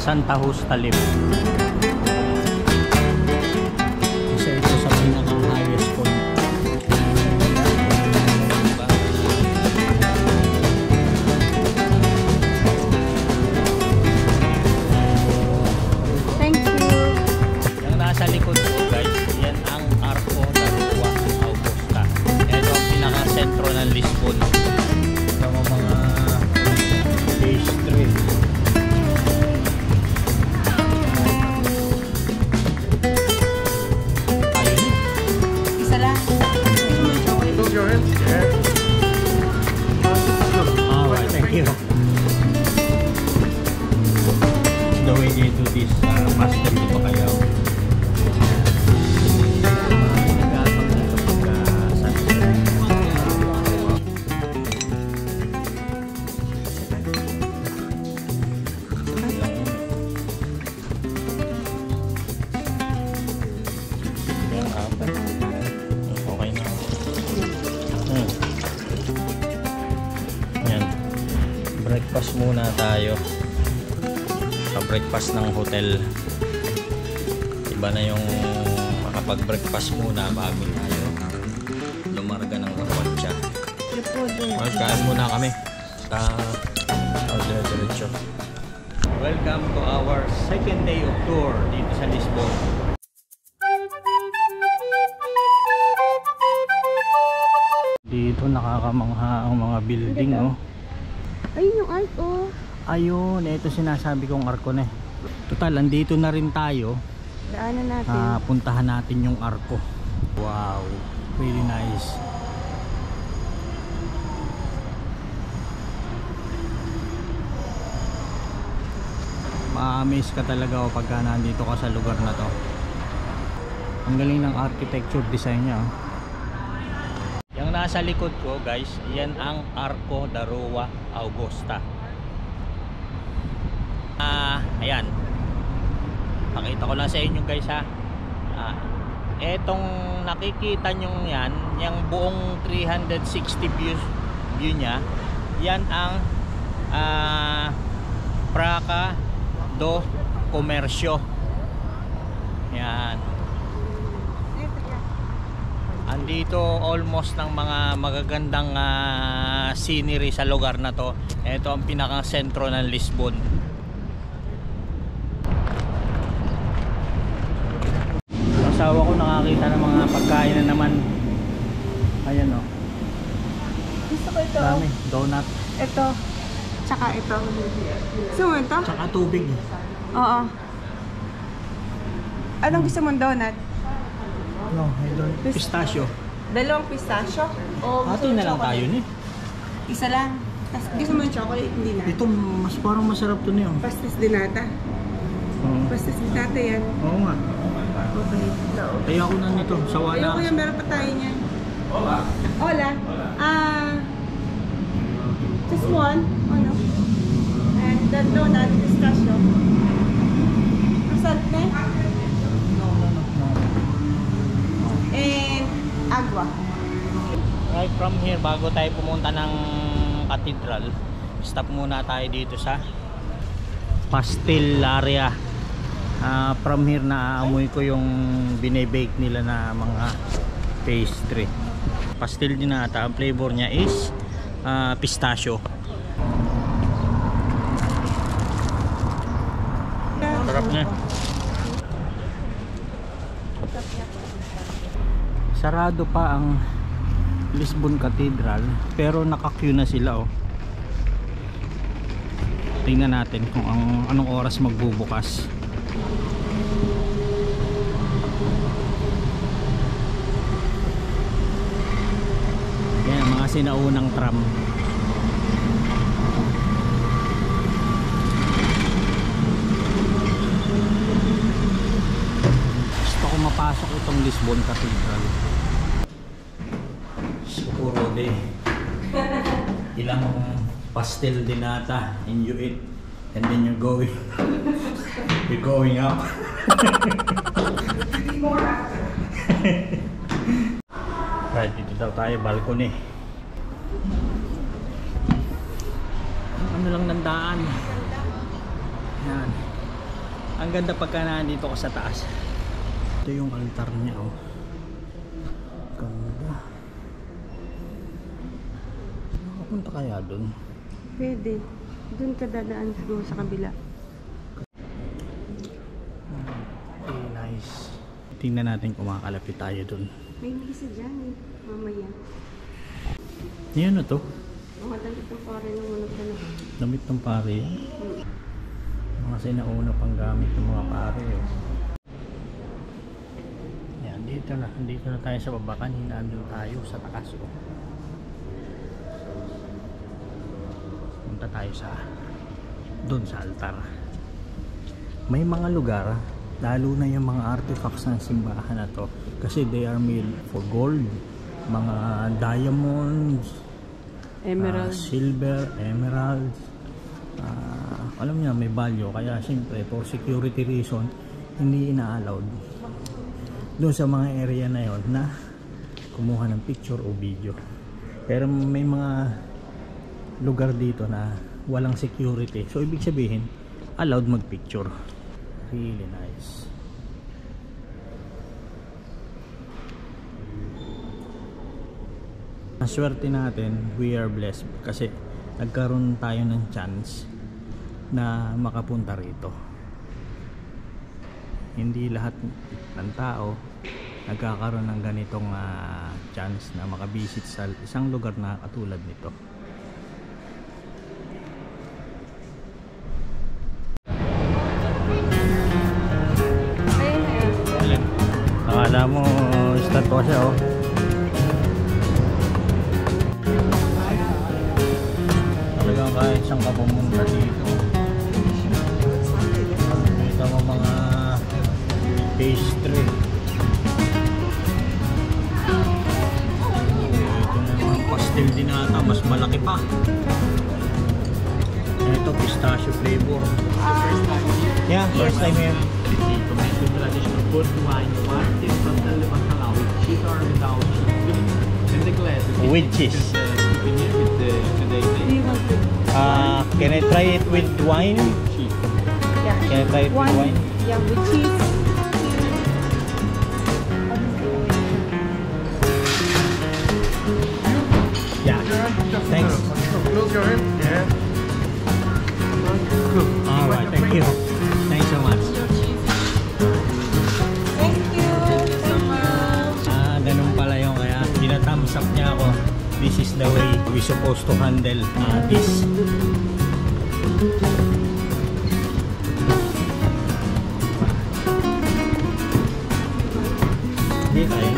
Santa Cruz Talim. Isa ito sa pinaka-highest point. Thank you. Yung nasa likod ko guys, yan ang Arco de Augusta. Ito ang pinaka-sentro ng Lisbon. Ito ang mga pastry. The way they do this pastel dito kaya okay na. Yan. Breakfast muna tayo. Breakfast ng hotel. Iba na yung makapag-breakfast muna bago tayo lumarga ng Kapatsa. Magkain muna kami sa diretso. Welcome to our second day of tour dito sa Lisbon. Dito nakakamangha ang mga building, oh. Ayun yung art, oh. Ayun, ito sinasabi kong Arco na. Total, andito na rin tayo. Daanan natin. Puntahan natin yung Arco. Wow, really nice. Ma-amaze ka talaga pagka nandito ka sa lugar na to. Ang galing ng architecture design niya. Yung nasa likod ko guys, yan ang Arco de Augusta. Ayan, pakita ko lang sa inyo guys ha. Etong nakikita nyo yan, yung buong 360 view nya, yan ang Praça do Comércio. Yan. Andito almost ng mga magagandang scenery sa lugar na to. Ito ang pinaka-sentro ng Lisbon. Asawa ko nakakita ng mga pagkain na naman. Ayan o. Gusto ko ito. Dami. Donut. Ito. Tsaka ito. Gusto mo ito? Tsaka tubig. Oo. Anong gusto mong donut? No, pistachio. Dalawang pistachio? O gusto Atin mo na lang tayo ni. Isa lang. Tapos gusto mo yung chocolate? Hindi na. Ito mas parang masarap to niyo. Pastis de nata. Pastis de nata yan. Oo nga. Okay. Kaya ako na nito. Sawa na. Ayoko yan, meron pa tayo niyan. Hola. Just one. Ano? And the donut, pistachio. Croissant ne? And agua. Right from here, bago tayo pumunta ng cathedral, stop muna tayo dito sa Pastelaria. From here naaamoy ko yung binebake nila na mga pastry. Pastel din ata. Ang flavor niya is pistachio. Sarap niya. Sarado pa ang Lisbon Cathedral pero naka-queue na sila, oh. Tingnan natin kung anong oras magbubukas. Yan, mga sinaunang tram. Gusto ko mapasok itong Lisbon Cathedral. Siguro ilang pastel de nata and you eat and then you're going up. Right, dito daw tayo, balcony. Ano lang ng daan. Yan. Ang ganda pagka nandito ko sa taas. Ito yung altar niya, oh. Ganda. Nakapunta kaya dun? Pwede. Doon ka dadaan doon sa kabila. Okay, nice. Tingnan natin kung makakalapit tayo dun. May isa dyan eh. Mamaya. Yan na to. Mga damit ng pare nung unang panahon. Damit ng pare yan. Kasi nauna pang gamit ng mga pare. Oh. Yan, dito na. Dito na tayo sa baba. Kanina andun tayo sa taas. Oh. Punta tayo sa doon sa altar. May mga lugar, lalo na yung mga artifacts ng simbahan na to, kasi they are made for gold, mga diamonds, Emerald. silver, emeralds, alam niya may value, kaya siyempre for security reason hindi ina-allowed doon sa mga area na yon na kumuha ng picture o video. Pero may mga lugar dito na walang security, so ibig sabihin allowed mag picture. Really nice. Ang swerte natin, we are blessed kasi nagkaroon tayo ng chance na makapunta rito. Hindi lahat ng tao nagkakaroon ng ganitong chance na makabisit sa isang lugar na katulad nito. Akala mo statwa siya, oh. Talagang kahit saan ka pumunta dito, kita mo mga pastry. Ito na mga pastel din ata, mas malaki pa. Ito pistachio flavor. Yeah, first time here. Traditional food wine, Martin Pastel de Bacalao with cheese or without cheese. And the glass With cheese. Souvenir with the today. Can I try it with wine? Cheese. Yeah. Can I try it with wine? Yeah, with cheese. Yeah. Thanks. Close your hand. Yeah. Alright, thank you. Thanks so much. Thank you so much. Ganun pala yung kaya tinathumbs up niya ako. This is the way we supposed to handle this. Hindi tayo.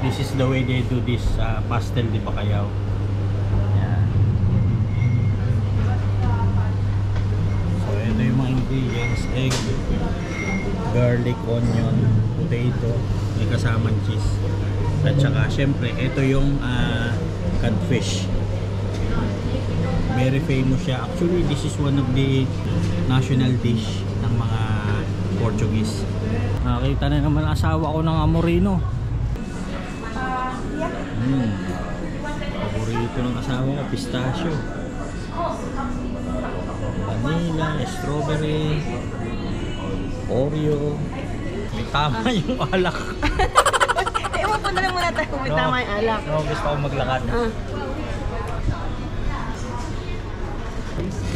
This is the way they do this pastel de Bacalao. Yan. So ito yung mga ingredients: egg, garlic, onion, potato, may kasamang cheese, at saka syempre ito yung codfish. Very famous siya. Actually this is one of the national dish ng mga Portuguese. Nakita na naman asawa ko ng Amorino. Paborito ng asawa ko, pistachio, vanilla, strawberry, Oreo. May tama yung alak. Ewan po na lang muna tayo kung may tama yung alak. No, gusto ko maglakad.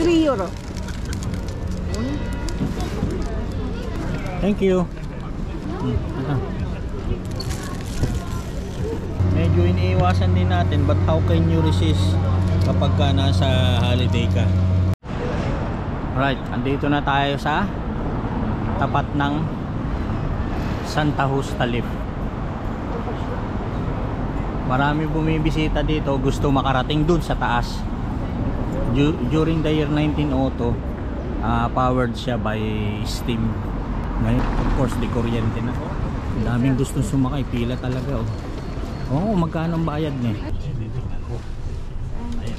3 euro. Thank you. Medyo iniiwasan din natin, but how can you resist kapag ka nasa holiday ka? Right, andito na tayo sa tapat ng Santa Justa Lift. Marami bumibisita dito, gusto makarating dun sa taas. During the year 1902, powered siya by steam. Ngayon, of course, di kuryente na. Daming gustong sumakay, pila talaga. Oo, magkano ang bayad niya? Ayan,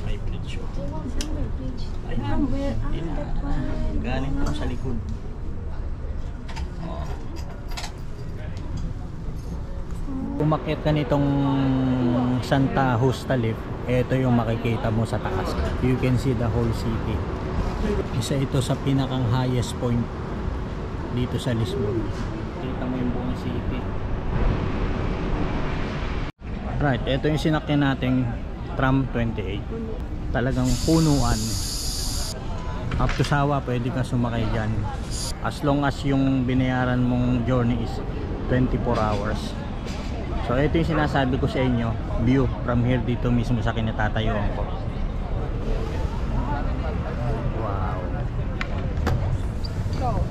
may bridge. Galing po sa likod. Umakyat ka nitong Santa Justa lift, ito yung makikita mo sa taas. You can see the whole city. Isa ito sa pinakang highest point dito sa Lisbon. Kita mo yung buong city. Right, ito yung sinakyan nating tram 28. Talagang punuan. Up to Sawa, pwede ka sumakay dyan. As long as yung binayaran mong journey is 24 hours. So ito yung sinasabi ko sa inyo, view from here dito mismo sa kinatatayuan ko. Wow.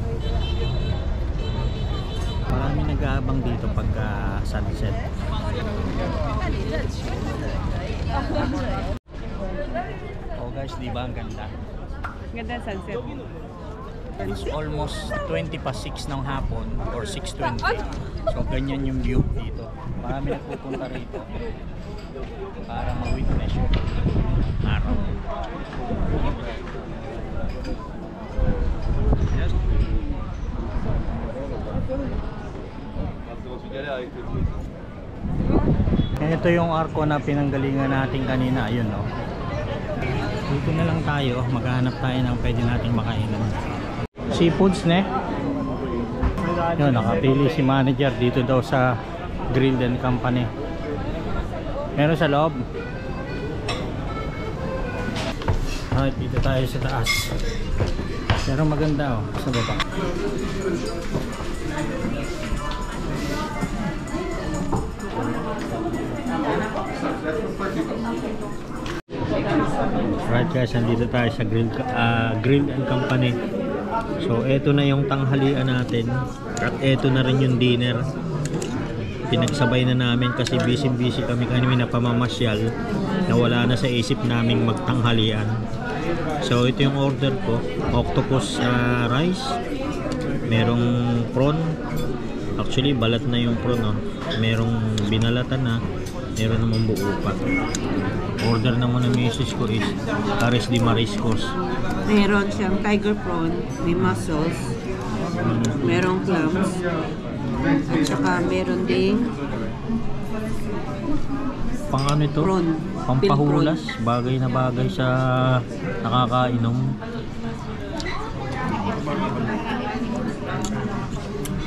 Marami nag-aabang dito pagka sunset. Oh guys, di ba ang ganda? Ganda sunset. It's almost 20 past 6 ng hapon or 6:20. So ganyan yung view dito. Marami nagpupunta rito para ma-witness yung araw. Ito yung arko na pinanggalingan natin kanina. Ayun, no? Dito na lang tayo. Maghahanap tayo ng pwede nating makainan. Seafoods, ne? Yun, nakapili si manager dito daw sa Grill and Company. Meron sa loob. Alright, dito tayo sa taas. Pero maganda, oh, sa baba. Alright guys, nandito tayo sa Grill and Company. So eto na yung tanghalian natin at eto na rin yung dinner. Pinagsabay na namin kasi busy kami kanina pamamasyal na wala na sa isip naming magtanghalian. So ito yung order ko, octopus rice, merong prawn, actually balat na yung prawn, no? Merong binalatan na, meron namang buo pa. Order naman ng misis ko is pares de mariscos. Meron siyang tiger prawn, may mussels, merong clams, at saka meron ding pang ano ito? prawn. Pampahulas, bagay na bagay sa nakakainom.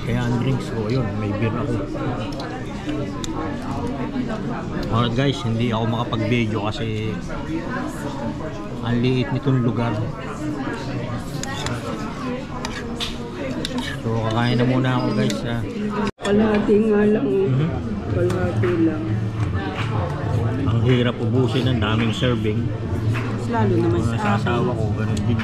Kaya ang drinks ko, yun, may beer ako. Alright guys, hindi ako makapag-video kasi ang liit nitong lugar. So kakain na muna ako guys. Kalahati nga lang. Kalahati lang. Ang hirap ubusin, ang daming serving. Mas lalo naman Mga sa asawa ko, ganun din.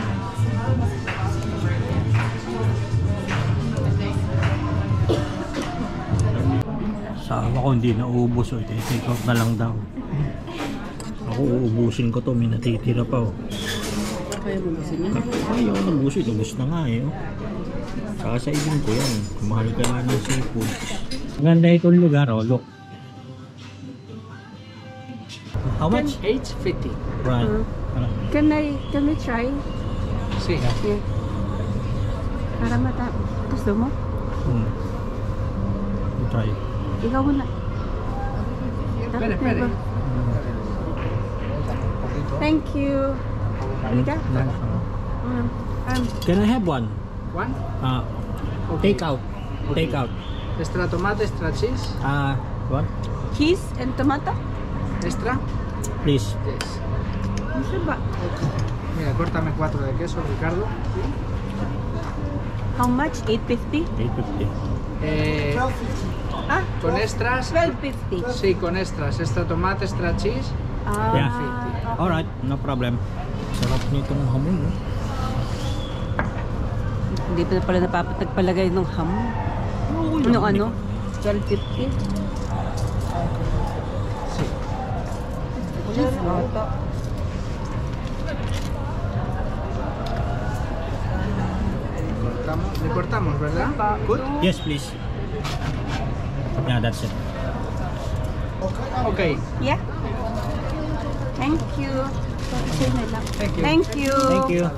Asawa ko hindi naubos, o take out na lang daw. Ako uubusin ko to, may natitira pa. Kaya mo gusto niya? Ayaw ko nabusin, ubus na nga eh. Saka sa ibin ko yan, mahal ka nga ng seafood. Maganda itong lugar, oh, look. How much? 8.50. Right. Can we try? Sí. Yeah. Para mata. Gusto mo? You try. Ikaw muna. Espere. Thank you. Halika. Can I have one? One. Take out. Take out. Extra tomate, extra cheese. What? Cheese and tomato? Extra. Please. Yes. Gusto ba? Mira, córtame 4 de queso, Ricardo. How much? 8.50? 850. Con extras. 12.50. Sí, con extras. Extra tomate, extra cheese. Yeah. Okay. Alright, no problem. Sarap nitong hamon. No? Hindi pa pala napapatagpalagay ng hamon. Ano? 12.50? Sí. Cheese auto. Le cortamos, ¿verdad? Good? Yes, please. Yeah, that's it. Okay. Yeah. Thank you. Thank you. Thank you. Thank you.